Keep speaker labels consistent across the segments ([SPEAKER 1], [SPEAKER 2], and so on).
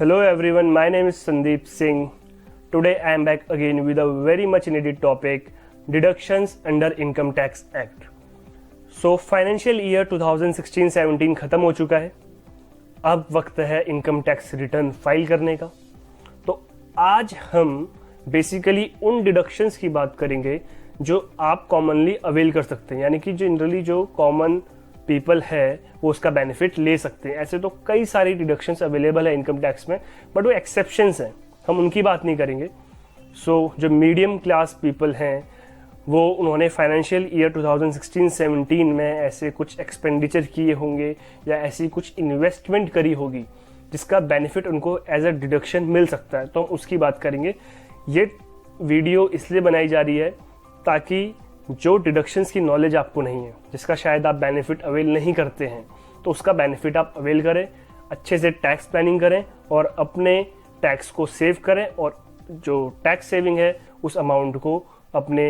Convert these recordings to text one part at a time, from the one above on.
[SPEAKER 1] Hello everyone, my name is Sandeep Singh. Today I am back again with a very much needed topic, deductions under Income Tax Act. So financial year 2016-17 खत्म हो चुका है. अब वक्त है income tax return file करने का. तो आज हम बेसिकली उन डिडक्शंस की बात करेंगे जो आप कॉमनली अवेल कर सकते हैं, यानी कि जनरली जो कॉमन पीपल है वो उसका बेनिफिट ले सकते हैं. ऐसे तो कई सारी डिडक्शंस अवेलेबल है इनकम टैक्स में, बट वो एक्सेप्शंस हैं, हम उनकी बात नहीं करेंगे. सो जो मीडियम क्लास पीपल हैं वो उन्होंने फाइनेंशियल ईयर 2016-17 में ऐसे कुछ एक्सपेंडिचर किए होंगे या ऐसी कुछ इन्वेस्टमेंट करी होगी जिसका बेनिफिट उनको एज अ डिडक्शन मिल सकता है. तो हम उसकी बात करेंगे. ये वीडियो इसलिए बनाई जा रही है ताकि जो डिडक्शंस की नॉलेज आपको नहीं है, जिसका शायद आप बेनिफिट अवेल नहीं करते हैं, तो उसका बेनिफिट आप अवेल करें, अच्छे से टैक्स प्लानिंग करें और अपने टैक्स को सेव करें और जो टैक्स सेविंग है उस अमाउंट को अपने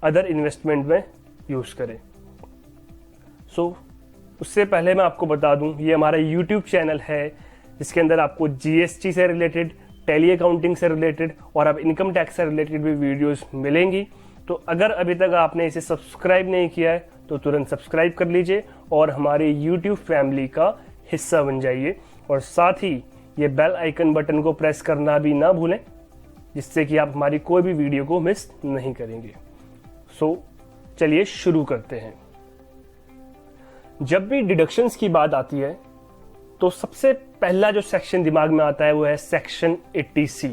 [SPEAKER 1] अदर इन्वेस्टमेंट में यूज़ करें. सो उससे पहले मैं आपको बता दूं, ये हमारा यूट्यूब चैनल है जिसके अंदर आपको जीएसटी से रिलेटेड, टैली अकाउंटिंग से रिलेटेड और अब इनकम टैक्स से रिलेटेड भी वीडियोस मिलेंगी. तो अगर अभी तक आपने इसे सब्सक्राइब नहीं किया है तो तुरंत सब्सक्राइब कर लीजिए और हमारे YouTube फैमिली का हिस्सा बन जाइए. और साथ ही ये बेल आइकन बटन को प्रेस करना भी ना भूलें, जिससे कि आप हमारी कोई भी वीडियो को मिस नहीं करेंगे. सो चलिए शुरू करते हैं. जब भी डिडक्शंस की बात आती है तो सबसे पहला जो सेक्शन दिमाग में आता है वो है सेक्शन 80C.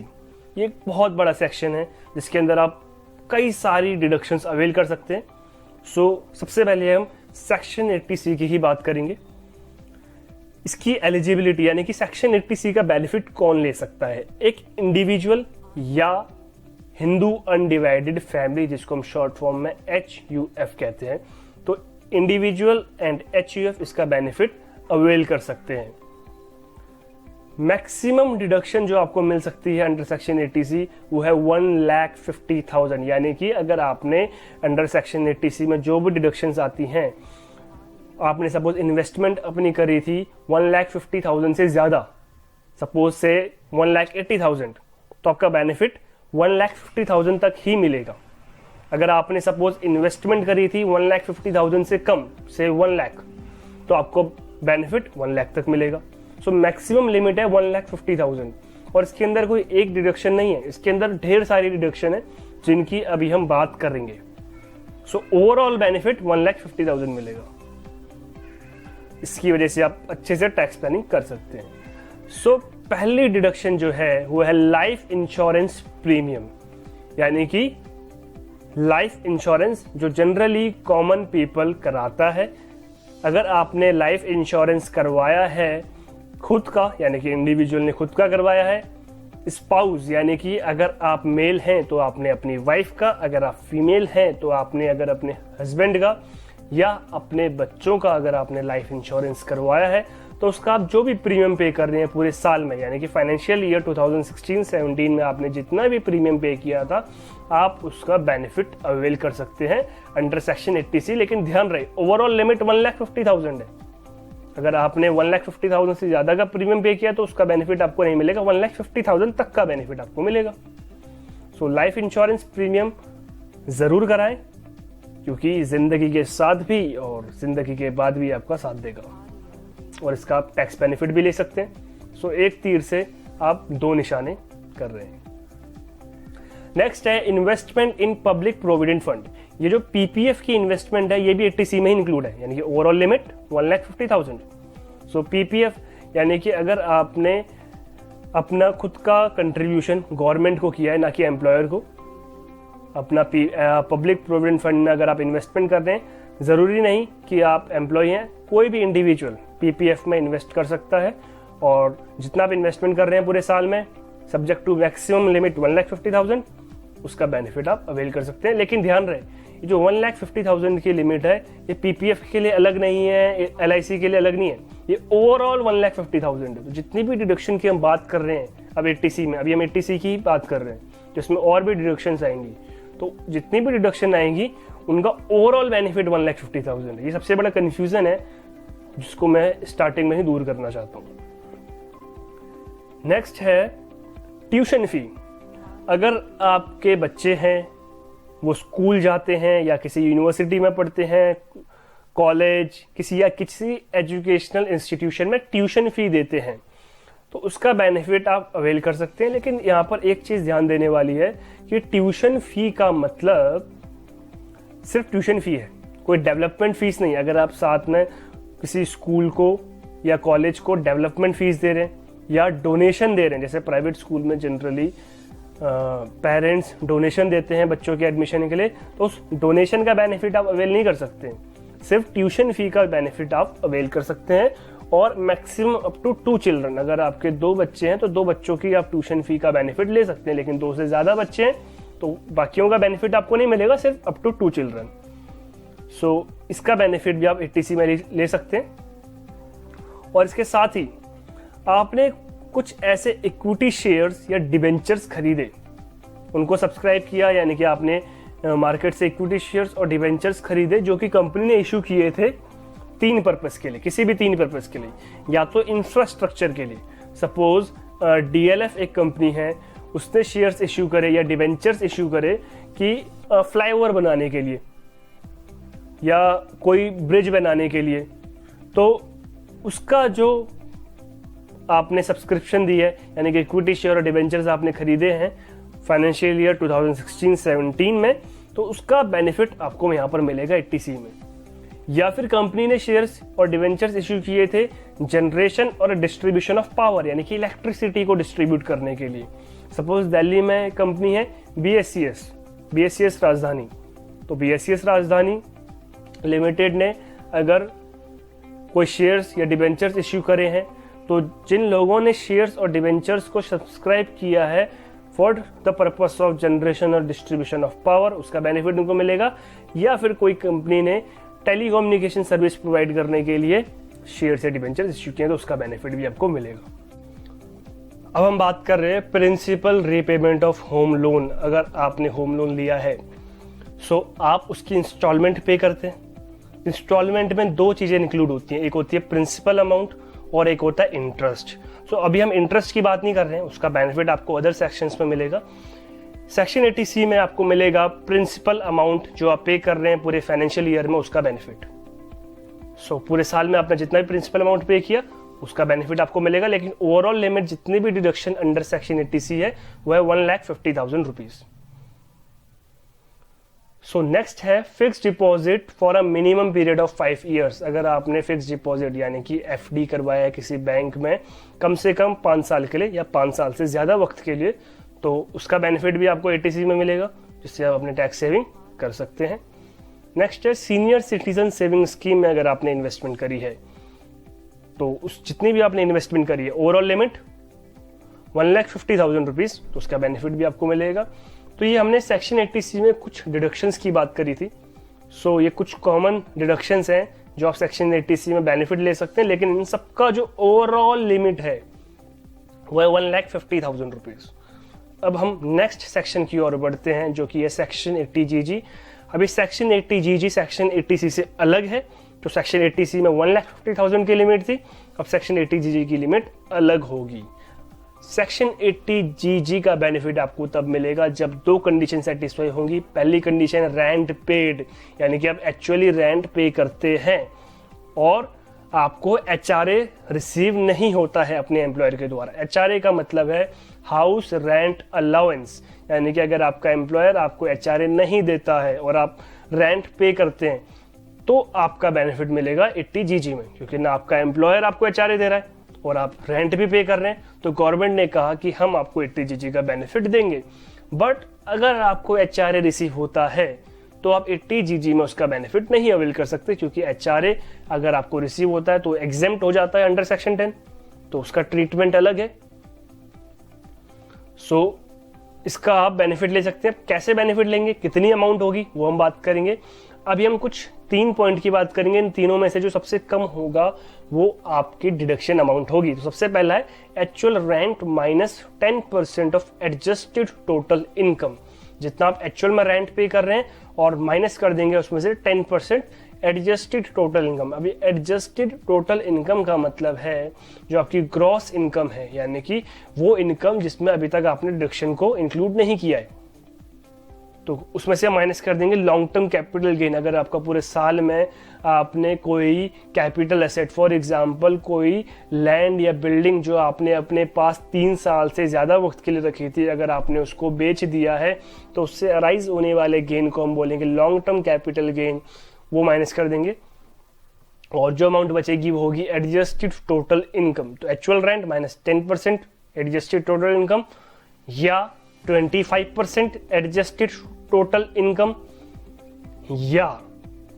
[SPEAKER 1] ये एक बहुत बड़ा सेक्शन है जिसके अंदर आप कई सारी डिडक्शंस अवेल कर सकते हैं. सो सबसे पहले हम सेक्शन 80C की ही बात करेंगे. इसकी एलिजिबिलिटी यानी कि सेक्शन 80C का बेनिफिट कौन ले सकता है. एक इंडिविजुअल या हिंदू अनडिवाइडेड फैमिली, जिसको हम शॉर्ट फॉर्म में HUF कहते हैं. तो इंडिविजुअल एंड HUF इसका बेनिफिट अवेल कर सकते हैं. मैक्सिमम डिडक्शन जो आपको मिल सकती है अंडर सेक्शन 80C वो है 1,50,000. यानी कि अगर आपने अंडर सेक्शन 80C में जो भी डिडक्शंस आती हैं, आपने सपोज इन्वेस्टमेंट अपनी करी थी 1,50,000 से ज्यादा, सपोज से 1,80,000, तो आपका बेनिफिट 1,50,000 तक ही मिलेगा. अगर आपने सपोज इन्वेस्टमेंट करी थी 1,50,000 से कम, से 1 लाख, तो आपको बेनिफिट 1 लाख तक मिलेगा. सो मैक्सिमम लिमिट है 1,50,000 और इसके अंदर कोई एक डिडक्शन नहीं है, इसके अंदर ढेर सारी डिडक्शन है जिनकी अभी हम बात करेंगे. सो ओवरऑल बेनिफिट 1,50,000 मिलेगा. इसकी वजह से आप अच्छे से टैक्स प्लानिंग कर सकते हैं. सो पहली डिडक्शन जो है वो है लाइफ इंश्योरेंस प्रीमियम. यानी कि लाइफ इंश्योरेंस जो जनरली कॉमन पीपल कराता है. अगर आपने लाइफ इंश्योरेंस करवाया है खुद का, यानी कि इंडिविजुअल ने खुद का करवाया है, स्पाउस यानी कि अगर आप मेल हैं तो आपने अपनी वाइफ का, अगर आप फीमेल हैं तो आपने अगर अपने हस्बैंड का या अपने बच्चों का अगर आपने लाइफ इंश्योरेंस करवाया है, तो उसका आप जो भी प्रीमियम पे कर रहे हैं पूरे साल में, यानी कि फाइनेंशियल ईयर 2016-17 में आपने जितना भी प्रीमियम पे किया था, आप उसका बेनिफिट अवेल कर सकते हैं अंडर सेक्शन 80C. लेकिन ध्यान रहे, ओवरऑल लिमिट 1,50,000 है. अगर आपने 1,50,000 से ज्यादा का प्रीमियम पे किया तो उसका बेनिफिट आपको नहीं मिलेगा, 1,50,000 तक का बेनिफिट आपको मिलेगा. सो लाइफ इंश्योरेंस प्रीमियम जरूर कराएं, क्योंकि जिंदगी के साथ भी और जिंदगी के बाद भी आपका साथ देगा और इसका आप टैक्स बेनिफिट भी ले सकते हैं. सो एक तीर से आप 2 निशाने कर रहे हैं. नेक्स्ट है investment in public provident fund. ये जो पीपीएफ की इन्वेस्टमेंट है ये भी 80C में ही इंक्लूड है, यानी कि ओवरऑल लिमिट 1,50,000. सो पीपीएफ यानी कि अगर आपने अपना खुद का कंट्रीब्यूशन गवर्नमेंट को किया है, ना कि एम्प्लॉयर को, अपना पब्लिक प्रोविडेंट फंड में अगर आप इन्वेस्टमेंट कर रहे हैं, जरूरी नहीं कि आप एम्प्लॉय हैं, कोई भी इंडिविजुअल पीपीएफ में इन्वेस्ट कर सकता है. और जितना भी इन्वेस्टमेंट कर रहे हैं पूरे साल में, सब्जेक्ट टू मैक्सिमम लिमिट 1,50,000, उसका बेनिफिट आप अवेल कर सकते हैं. लेकिन ध्यान रहे, ये जो 1,50,000 की लिमिट है ये पीपीएफ के लिए अलग नहीं है, LIC के लिए अलग नहीं है, ये ओवरऑल 1,50,000 है. तो जितनी भी डिडक्शन की हम बात कर रहे हैं अब 80C में, अभी हम 80C की ही बात कर रहे हैं, जिसमें और भी डिडक्शंस आएंगी, तो जितनी भी डिडक्शन आएंगी उनका ओवरऑल बेनिफिट 1,50,000 है. ये सबसे बड़ा कंफ्यूजन है जिसको मैं स्टार्टिंग में ही दूर करना चाहता हूँ. नेक्स्ट है ट्यूशन फी। अगर आपके बच्चे हैं, वो स्कूल जाते हैं या किसी यूनिवर्सिटी में पढ़ते हैं, कॉलेज किसी एजुकेशनल इंस्टीट्यूशन में ट्यूशन फी देते हैं, तो उसका बेनिफिट आप अवेल कर सकते हैं। लेकिन यहाँ पर एक चीज़ ध्यान देने वाली है कि ट्यूशन फी का मतलब सिर्फ ट्यूशन फी है, कोई डेवलपमेंट फीस नहीं। अगर आप साथ में किसी स्कूल को या कॉलेज को डेवलपमेंट फीस दे रहे हैं या डोनेशन दे रहे हैं, जैसे प्राइवेट स्कूल में जनरली पेरेंट्स डोनेशन देते हैं बच्चों के एडमिशन के लिए, तो उस डोनेशन का बेनिफिट आप अवेल नहीं कर सकते। सिर्फ ट्यूशन फी का बेनिफिट आप अवेल कर सकते हैं, और मैक्सिमम अप टू 2 चिल्ड्रन। अगर आपके 2 बच्चे हैं तो 2 बच्चों की आप ट्यूशन फी का बेनिफिट ले सकते हैं, लेकिन 2 से ज़्यादा बच्चे हैं तो बाकियों का बेनिफिट आपको नहीं मिलेगा, सिर्फ अप टू 2 चिल्ड्रन। सो इसका बेनिफिट भी आप ATC में ले सकते हैं। और इसके साथ ही आपने कुछ ऐसे इक्विटी शेयर्स या डिबेंचर्स खरीदे, उनको सब्सक्राइब किया, यानी कि आपने मार्केट से इक्विटी शेयर्स और डिबेंचर्स खरीदे जो कि कंपनी ने इशू किए थे 3 पर्पस के लिए, किसी भी 3 पर्पस के लिए। या तो इंफ्रास्ट्रक्चर के लिए, सपोज DLF एक कंपनी है, उसने शेयर्स इशू करे या डिबेंचर्स इशू करे कि फ्लाईओवर बनाने के लिए या कोई ब्रिज बनाने के लिए, तो उसका जो आपने सब्सक्रिप्शन दी है, यानी कि इक्विटी शेयर और डिबेंचर्स आपने खरीदे हैं फाइनेंशियल ईयर 2016-17 में, तो उसका बेनिफिट आपको यहाँ पर मिलेगा ATC में। या फिर कंपनी ने शेयर्स और डिवेंचर्स इशू किए थे जनरेशन और डिस्ट्रीब्यूशन ऑफ पावर, यानी कि इलेक्ट्रिसिटी को डिस्ट्रीब्यूट करने के लिए। सपोज दिल्ली में कंपनी है BSES राजधानी, तो BSES राजधानी लिमिटेड ने अगर कोई शेयर्स या डिवेंचर्स इशू करे हैं, तो जिन लोगों ने शेयर्स और डिवेंचर्स को सब्सक्राइब किया है for the purpose of generation और डिस्ट्रीब्यूशन ऑफ पावर, उसका बेनिफिट उनको मिलेगा। या फिर कोई कंपनी ने टेलीकम्युनिकेशन सर्विस प्रोवाइड करने के लिए शेयर्स या डिवेंचर्स इश्यू किए, तो उसका बेनिफिट भी आपको मिलेगा। अब हम बात कर रहे हैं principal repayment of home loan. अगर आपने होम लोन लिया है, सो आप उसकी इंस्टॉलमेंट पे करते हैं। इंस्टॉलमेंट में 2 चीजें इंक्लूड होती हैं, एक होती है प्रिंसिपल अमाउंट और एक होता है इंटरेस्ट। सो अभी हम इंटरेस्ट की बात नहीं कर रहे हैं, उसका बेनिफिट आपको अदर सेक्शंस में मिलेगा। सेक्शन 80C में आपको मिलेगा प्रिंसिपल अमाउंट जो आप पे कर रहे हैं पूरे फाइनेंशियल ईयर में, उसका बेनिफिट। सो पूरे साल में आपने जितना भी प्रिंसिपल अमाउंट पे किया उसका बेनिफिट आपको मिलेगा, लेकिन ओवरऑल लिमिट जितनी भी डिडक्शन अंडर सेक्शन 80C है वह 1,50,000 रुपीज। सो नेक्स्ट है fix deposit for a minimum period of 5 years. अगर आपने फिक्स डिपॉजिट यानी कि FD करवाया है किसी बैंक में कम से कम 5 साल के लिए या 5 साल से ज्यादा वक्त के लिए, तो उसका बेनिफिट भी आपको ATC में मिलेगा, जिससे आप अपने टैक्स सेविंग कर सकते हैं। नेक्स्ट है सीनियर सिटीजन सेविंग स्कीम में अगर आपने इन्वेस्टमेंट करी है, तो उस जितनी भी आपने इन्वेस्टमेंट करी है ओवरऑल लिमिट 1,50,000 रुपीज, तो उसका बेनिफिट भी आपको मिलेगा। तो ये हमने सेक्शन 80C में कुछ डिडक्शंस की बात करी थी। सो ये कुछ कॉमन डिडक्शंस हैं जो आप सेक्शन 80C में बेनिफिट ले सकते हैं, लेकिन इन सबका जो ओवरऑल लिमिट है वह 1,50,000 रुपीज। अब हम नेक्स्ट सेक्शन की ओर बढ़ते हैं जो कि है सेक्शन 80GG। अभी सेक्शन 80GG सेक्शन 80C से अलग है, तो सेक्शन 80C में 1,50,000 की लिमिट थी, अब सेक्शन 80GG की लिमिट अलग होगी। सेक्शन 80GG का बेनिफिट आपको तब मिलेगा जब 2 कंडीशन सेटिस्फाई होंगी। पहली कंडीशन रेंट पेड, यानी कि आप एक्चुअली रेंट पे करते हैं और आपको HRA रिसीव नहीं होता है अपने एम्प्लॉयर के द्वारा। HRA का मतलब है हाउस रेंट अलाउंस, यानी कि अगर आपका एम्प्लॉयर आपको HRA नहीं देता है और आप रेंट पे करते हैं तो आपका बेनिफिट मिलेगा 80GG में, क्योंकि ना आपका एम्प्लॉयर आपको HRA दे रहा है और आप रेंट भी पे कर रहे हैं, तो गवर्नमेंट ने कहा कि हम आपको 80GG का बेनिफिट देंगे। बट अगर आपको HRA रिसीव होता है तो आप 80GG में उसका बेनिफिट नहीं अवेल कर सकते, क्योंकि HRA अगर आपको रिसीव होता है तो एग्जेम्प्ट हो जाता है अंडर सेक्शन 10, तो उसका ट्रीटमेंट अलग है। सो इसका आप बेनिफिट ले सकते हैं। कैसे बेनिफिट लेंगे, कितनी अमाउंट होगी, वो हम बात करेंगे। अभी हम कुछ 3 पॉइंट की बात करेंगे। इन तीनों में से जो सबसे कम होगा वो आपकी डिडक्शन अमाउंट होगी। तो सबसे पहला है actual rent minus 10% of adjusted total income. जितना आप एक्चुअल में रेंट पे कर रहे हैं, और माइनस कर देंगे उसमें से 10% एडजस्टेड टोटल इनकम। अभी एडजस्टेड टोटल इनकम का मतलब है जो आपकी ग्रॉस इनकम है, यानी कि वो इनकम जिसमें अभी तक आपने डिडक्शन को इंक्लूड नहीं किया है, तो उसमें से माइनस कर देंगे लॉन्ग टर्म कैपिटल गेन। अगर आपका पूरे साल में आपने कोई कैपिटल एसेट, फॉर एग्जांपल कोई लैंड या बिल्डिंग जो आपने अपने पास 3 साल से ज़्यादा वक्त के लिए रखी थी, अगर आपने उसको बेच दिया है तो उससे अराइज होने वाले गेन को हम बोलेंगे लॉन्ग टर्म कैपिटल गेन, वो माइनस कर देंगे और जो अमाउंट बचेगी वो होगी एडजस्टेड टोटल इनकम। तो actual rent minus 10% adjusted total income, या 25% एडजस्टेड टोटल इनकम, या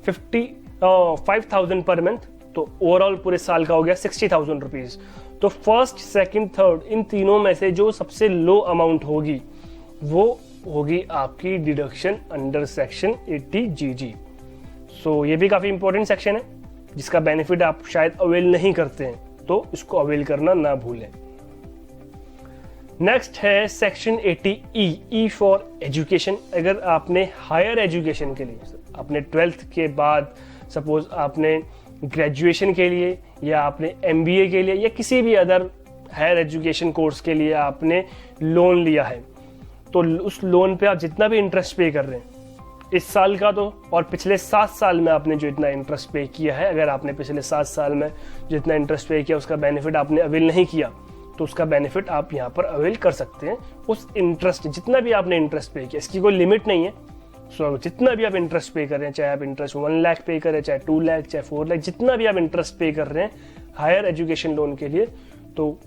[SPEAKER 1] 5,000 पर मंथ। तो ओवरऑल पूरे साल का हो गया 60,000 रुपीज। तो फर्स्ट, सेकंड, थर्ड, इन तीनों में से जो सबसे लो अमाउंट होगी वो होगी आपकी डिडक्शन अंडर सेक्शन 80GG। सो ये भी काफी इंपॉर्टेंट सेक्शन है जिसका बेनिफिट आप शायद अवेल नहीं करते हैं, तो इसको अवेल करना ना भूलें। नेक्स्ट है section 80E, E for education. अगर आपने हायर एजुकेशन के लिए, आपने 12th के बाद सपोज आपने ग्रेजुएशन के लिए या आपने MBA के लिए या किसी भी अदर हायर एजुकेशन कोर्स के लिए आपने लोन लिया है, तो उस लोन पे आप जितना भी इंटरेस्ट पे कर रहे हैं इस साल का, तो और पिछले 7 साल में आपने जो इतना इंटरेस्ट पे किया है, अगर आपने पिछले 7 साल में जितना इंटरेस्ट पे किया उसका बेनिफिट आपने अवेल नहीं किया, तो उसका बेनिफिट आप यहाँ पर अवेल कर सकते हैं। उस इंटरेस्ट, जितना भी आपने इंटरेस्ट पे किया, इसकी कोई लिमिट नहीं है। सो जितना भी आप इंटरेस्ट पे कर रहे हैं, चाहे आप इंटरेस्ट 1 लाख पे करें, चाहे 2 लाख, चाहे 4 लाख, जितना भी आप इंटरेस्ट पे कर रहे हैं हायर एजुकेशन लोन के लिए, तो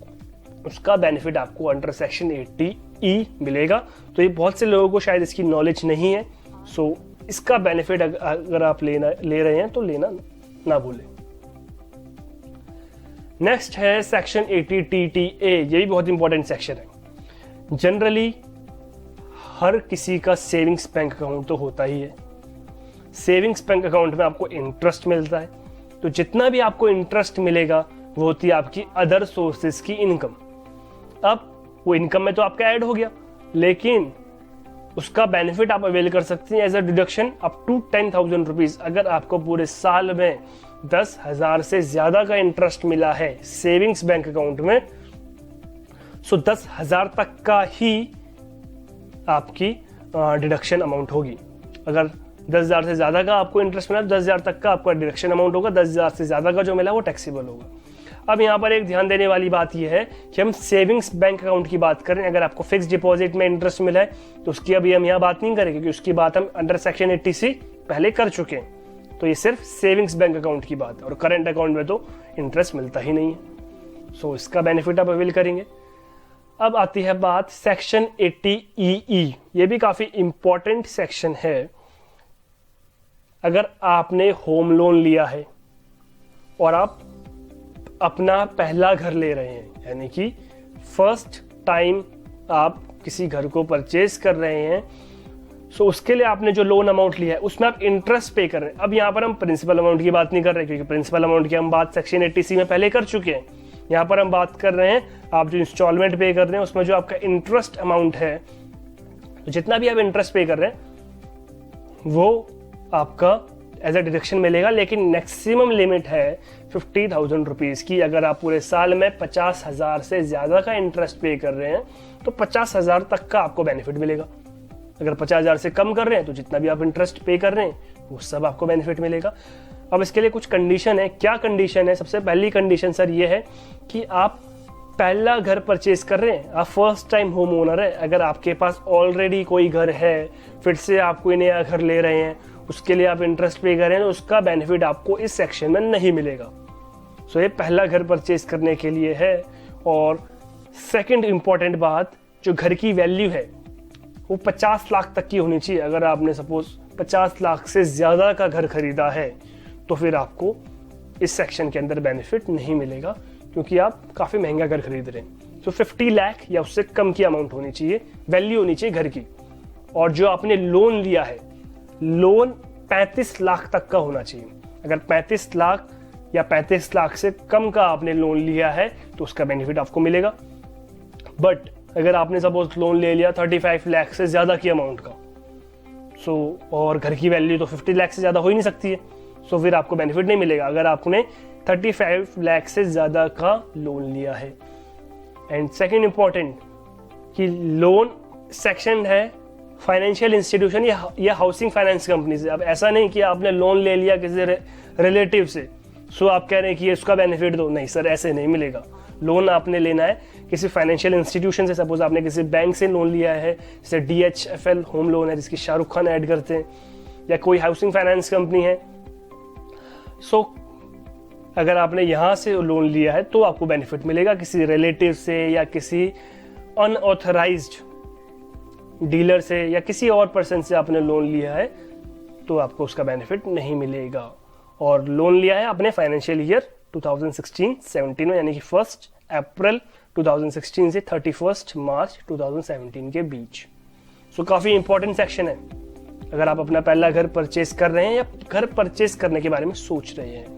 [SPEAKER 1] उसका बेनिफिट आपको अंडर सेक्शन 80E मिलेगा। तो ये बहुत से लोगों को शायद इसकी नॉलेज नहीं है। सो इसका बेनिफिट अगर आप ले रहे हैं तो लेना ना भूलें। नेक्स्ट है सेक्शन 80TTA। ये भी बहुत इंपॉर्टेंट सेक्शन है। जनरली हर किसी का सेविंग्स बैंक अकाउंट तो होता ही है। सेविंग्स बैंक अकाउंट में आपको इंटरेस्ट मिलता है, तो जितना भी आपको इंटरेस्ट मिलेगा वो होती है आपकी अदर सोर्सेज की इनकम। अब वो इनकम में तो आपका ऐड हो गया, लेकिन उसका बेनिफिट आप अवेल कर सकते हैं as a deduction up to 10,000 rupees. अगर आपको पूरे साल में 10,000 से ज्यादा का इंटरेस्ट मिला है सेविंग्स बैंक अकाउंट में, सो 10,000 तक का ही आपकी डिडक्शन अमाउंट होगी। अगर 10,000 से ज्यादा का आपको इंटरेस्ट मिला, 10,000 तक का आपका डिडक्शन अमाउंट होगा। 10,000 से ज्यादा का जो मिला वो टैक्सेबल होगा। अब यहाँ पर एक ध्यान देने वाली बात यह है कि हम सेविंग्स बैंक अकाउंट की बात करें। अगर आपको फिक्स डिपॉजिट में इंटरेस्ट मिला है तो उसकी अभी हम यहाँ बात नहीं करेंगे, क्योंकि उसकी बात हम अंडर सेक्शन 80C पहले कर चुके हैं। तो ये सिर्फ सेविंग्स बैंक अकाउंट की बात है, और करंट अकाउंट में तो इंटरेस्ट मिलता ही नहीं है। सो इसका बेनिफिट आप अवेल करेंगे। अब आती है बात सेक्शन 80EE। ये भी काफी इंपॉर्टेंट सेक्शन है। अगर आपने होम लोन लिया है और आप अपना पहला घर ले रहे हैं, यानी कि फर्स्ट टाइम आप किसी घर को परचेज कर रहे हैं, सो उसके लिए आपने जो लोन अमाउंट लिया है उसमें आप इंटरेस्ट पे कर रहे हैं। अब यहाँ पर हम प्रिंसिपल अमाउंट की बात नहीं कर रहे, क्योंकि प्रिंसिपल अमाउंट की हम बात सेक्शन 80C में पहले कर चुके हैं। यहाँ पर हम बात कर रहे हैं आप जो इंस्टॉलमेंट पे कर रहे हैं उसमें जो आपका इंटरेस्ट अमाउंट है, तो जितना भी आप इंटरेस्ट पे कर रहे हैं वो आपका एज अ डिडक्शन मिलेगा। लेकिन मैक्सिमम लिमिट है 50,000 रुपीज की। अगर आप पूरे साल में 50,000 से ज्यादा का इंटरेस्ट पे कर रहे हैं तो 50,000 तक का आपको बेनिफिट मिलेगा। अगर 50,000 से कम कर रहे हैं तो जितना भी आप इंटरेस्ट पे कर रहे हैं वो सब आपको बेनिफिट मिलेगा। अब इसके लिए कुछ कंडीशन है। क्या कंडीशन है? सबसे पहली कंडीशन सर ये है कि आप पहला घर परचेज कर रहे हैं, आप फर्स्ट टाइम होम ओनर है। अगर आपके पास ऑलरेडी कोई घर है, फिर से आप कोई नया घर ले रहे हैं, उसके लिए आप इंटरेस्ट पे कर रहे हैं, तो उसका बेनिफिट आपको इस सेक्शन में नहीं मिलेगा। सो ये पहला घर परचेज करने के लिए है। और सेकंड इंपॉर्टेंट बात, जो घर की वैल्यू है वो 50 लाख तक की होनी चाहिए। अगर आपने सपोज 50 लाख से ज्यादा का घर खरीदा है तो फिर आपको इस सेक्शन के अंदर बेनिफिट नहीं मिलेगा, क्योंकि आप काफी महंगा घर खरीद रहे हैं। तो 50 लाख या उससे कम की अमाउंट होनी चाहिए, वैल्यू होनी चाहिए घर की। और जो आपने लोन लिया है, लोन 35 लाख तक का होना चाहिए। अगर 35 लाख या 35 लाख से कम का आपने लोन लिया है तो उसका बेनिफिट आपको मिलेगा। बट अगर आपने सपोज लोन ले लिया 35 लाख से ज़्यादा की अमाउंट का, और घर की वैल्यू तो 50 लाख से ज़्यादा हो ही नहीं सकती है, फिर आपको बेनिफिट नहीं मिलेगा अगर आपने 35 लाख से ज़्यादा का लोन लिया है। एंड सेकेंड इम्पॉर्टेंट कि लोन सेक्शन है फाइनेंशियल इंस्टीट्यूशन या हाउसिंग फाइनेंस कंपनी से। अब ऐसा नहीं कि आपने लोन ले लिया किसी रिलेटिव से, आप कह रहे हैं कि इसका बेनिफिट दो, नहीं सर ऐसे नहीं मिलेगा। लोन आपने लेना है किसी फाइनेंशियल इंस्टीट्यूशन से, सपोज आपने किसी बैंक से लोन लिया है, जैसे DHFL होम लोन है जिसकी शाहरुख खान ऐड करते हैं, या कोई हाउसिंग फाइनेंस कंपनी है। अगर आपने यहाँ से लोन लिया है तो आपको बेनिफिट मिलेगा। किसी रिलेटिव से या किसी अनऑथराइज्ड डीलर से या किसी और पर्सन से आपने लोन लिया है तो आपको उसका बेनिफिट नहीं मिलेगा। और लोन लिया है अपने फाइनेंशियल ईयर 2016-17 में, यानी कि 1 अप्रैल 2016 से 31 मार्च 2017 के बीच। काफ़ी इंपॉर्टेंट सेक्शन है अगर आप अपना पहला घर परचेस कर रहे हैं या घर परचेस करने के बारे में सोच रहे हैं।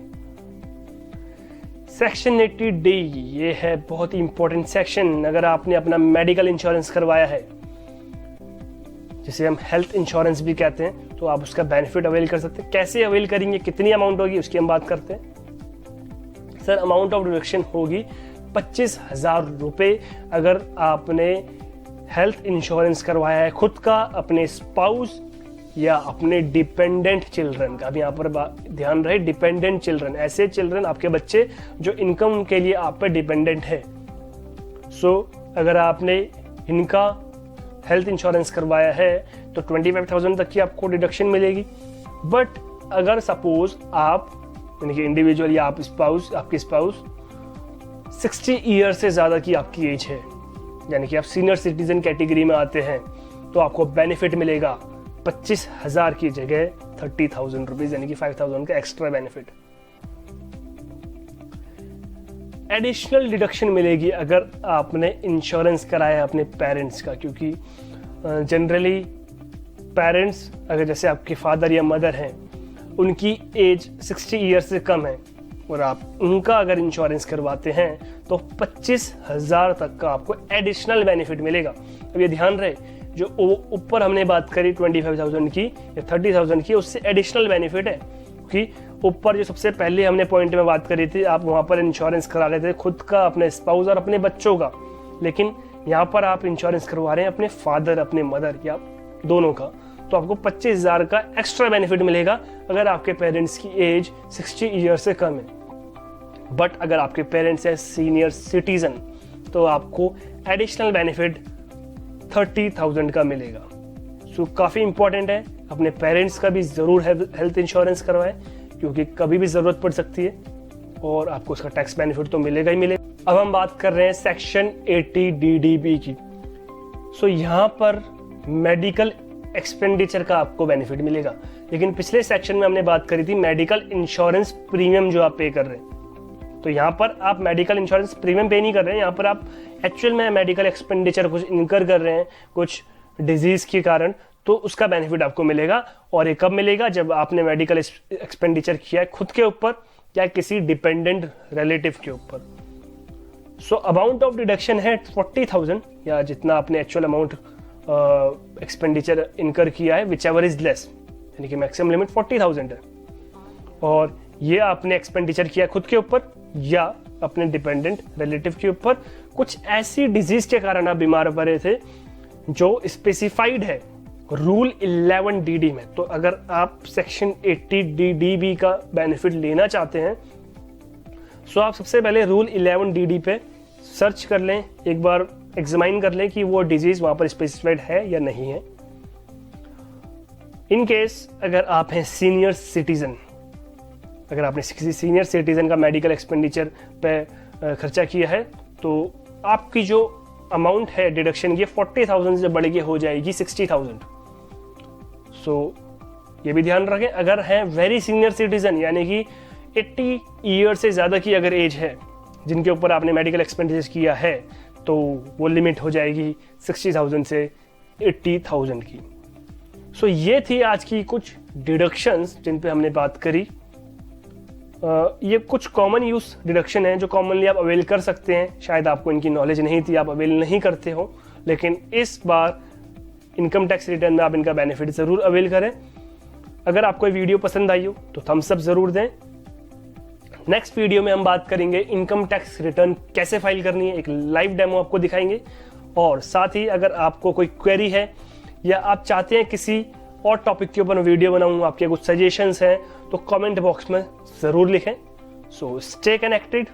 [SPEAKER 1] सेक्शन 80D, ये है बहुत ही इंपॉर्टेंट सेक्शन। अगर आपने अपना मेडिकल इंश्योरेंस करवाया है, जिसे हम हेल्थ इंश्योरेंस भी कहते हैं, तो आप उसका बेनिफिट अवेल कर सकते हैं। कैसे अवेल करेंगे, कितनी अमाउंट होगी, उसकी हम बात करते हैं। सर अमाउंट ऑफ डिडक्शन होगी 25,000 रुपये अगर आपने हेल्थ इंश्योरेंस करवाया है खुद का, अपने स्पाउस या अपने डिपेंडेंट चिल्ड्रन का। अब यहाँ पर ध्यान रहे, डिपेंडेंट चिल्ड्रन, ऐसे चिल्ड्रन आपके बच्चे जो इनकम के लिए आप पे डिपेंडेंट है। अगर आपने इनका हेल्थ इंश्योरेंस करवाया है तो 25,000 तक की आपको डिडक्शन मिलेगी। बट अगर सपोज आप यानी कि इंडिविजुअल या आपकी स्पाउस 60 ईयर से ज़्यादा की आपकी एज है, यानी कि आप सीनियर सिटीजन कैटेगरी में आते हैं, तो आपको बेनिफिट मिलेगा 25,000 की जगह 30,000 रुपीज, यानी कि 5,000 का एक्स्ट्रा बेनिफिट। एडिशनल डिडक्शन मिलेगी अगर आपने इंश्योरेंस कराया है अपने पेरेंट्स का, क्योंकि जनरली पेरेंट्स अगर जैसे आपके फादर या मदर हैं, उनकी एज 60 ईयर से कम है और आप उनका अगर इंश्योरेंस करवाते हैं तो 25,000 तक का आपको एडिशनल बेनिफिट मिलेगा। अब ये ध्यान रहे, जो ऊपर हमने बात करी 25,000 की या 30,000 की, उससे एडिशनल बेनिफिट है कि ऊपर जो सबसे पहले हमने पॉइंट में बात करी थी, आप वहाँ पर इंश्योरेंस करा लेते थे खुद का, अपने स्पाउस और अपने बच्चों का, लेकिन यहाँ पर आप इंश्योरेंस करवा रहे हैं अपने फादर अपने मदर या दोनों का, तो आपको 25,000 का एक्स्ट्रा बेनिफिट मिलेगा अगर आपके पेरेंट्स की एज 60 ईयर से कम है। बट अगर आपके पेरेंट्स है सीनियर सिटीजन तो आपको एडिशनल बेनिफिट 30,000 का मिलेगा। काफ़ी इंपॉर्टेंट है, अपने पेरेंट्स का भी ज़रूर हेल्थ इंश्योरेंस करवाएं, क्योंकि कभी भी ज़रूरत पड़ सकती है और आपको उसका टैक्स बेनिफिट तो मिलेगा ही मिलेगा। अब हम बात कर रहे हैं सेक्शन 80DDB की। यहाँ पर मेडिकल एक्सपेंडिचर का आपको बेनिफिट मिलेगा, लेकिन पिछले सेक्शन में हमने बात करी थी मेडिकल इंश्योरेंस प्रीमियम जो आप पे कर रहे हैं, तो यहाँ पर आप मेडिकल इंश्योरेंस प्रीमियम पे नहीं कर रहे हैं, यहाँ पर आप एक्चुअल में मेडिकल एक्सपेंडिचर कुछ इनकर कर रहे हैं कुछ डिजीज के कारण, तो उसका बेनिफिट आपको मिलेगा। और ये कब मिलेगा, जब आपने मेडिकल एक्सपेंडिचर किया है खुद के ऊपर या किसी डिपेंडेंट रिलेटिव के ऊपर। अमाउंट ऑफ डिडक्शन है 40,000 या जितना आपने एक्चुअल अमाउंट एक्सपेंडिचर इनकर किया है, विच एवर इज लेस, यानी कि मैक्सिमम लिमिट 40,000 है। और ये आपने एक्सपेंडिचर किया खुद के ऊपर या अपने डिपेंडेंट रिलेटिव के ऊपर, कुछ ऐसी डिजीज के कारण आप बीमार पड़े थे जो स्पेसिफाइड है रूल 11DD में। तो अगर आप सेक्शन 80DDB का बेनिफिट लेना चाहते हैं तो आप सबसे पहले रूल 11DD पे सर्च कर लें, एक बार एग्जामाइन कर लें कि वो डिजीज वहां पर स्पेसिफाइड है या नहीं है। इन केस अगर आप हैं सीनियर सिटीजन, अगर आपने किसी सीनियर सिटीजन का मेडिकल एक्सपेंडिचर पे खर्चा किया है तो आपकी जो अमाउंट है डिडक्शन की 40,000 से बढ़ के हो जाएगी 60,000। ये भी ध्यान रखें, अगर है वेरी सीनियर सिटीजन यानी कि 80 ईयर से ज़्यादा की अगर एज है जिनके ऊपर आपने मेडिकल एक्सपेंडिचर किया है, तो वो लिमिट हो जाएगी 60,000 से 80,000 की। ये थी आज की कुछ डिडक्शंस जिन पे हमने बात करी। ये कुछ कॉमन यूज डिडक्शन है जो कॉमनली आप अवेल कर सकते हैं, शायद आपको इनकी नॉलेज नहीं थी, आप अवेल नहीं करते हो, लेकिन इस बार इनकम टैक्स रिटर्न में आप इनका बेनिफिट ज़रूर अवेल करें। अगर आपको ये वीडियो पसंद आई हो तो थम्स अप ज़रूर दें। नेक्स्ट वीडियो में हम बात करेंगे इनकम टैक्स रिटर्न कैसे फाइल करनी है, एक लाइव डेमो आपको दिखाएंगे। और साथ ही अगर आपको कोई क्वेरी है या आप चाहते हैं किसी और टॉपिक के ऊपर वीडियो बनाऊं, आपके कुछ सजेशंस हैं तो कमेंट बॉक्स में ज़रूर लिखें। So stay connected.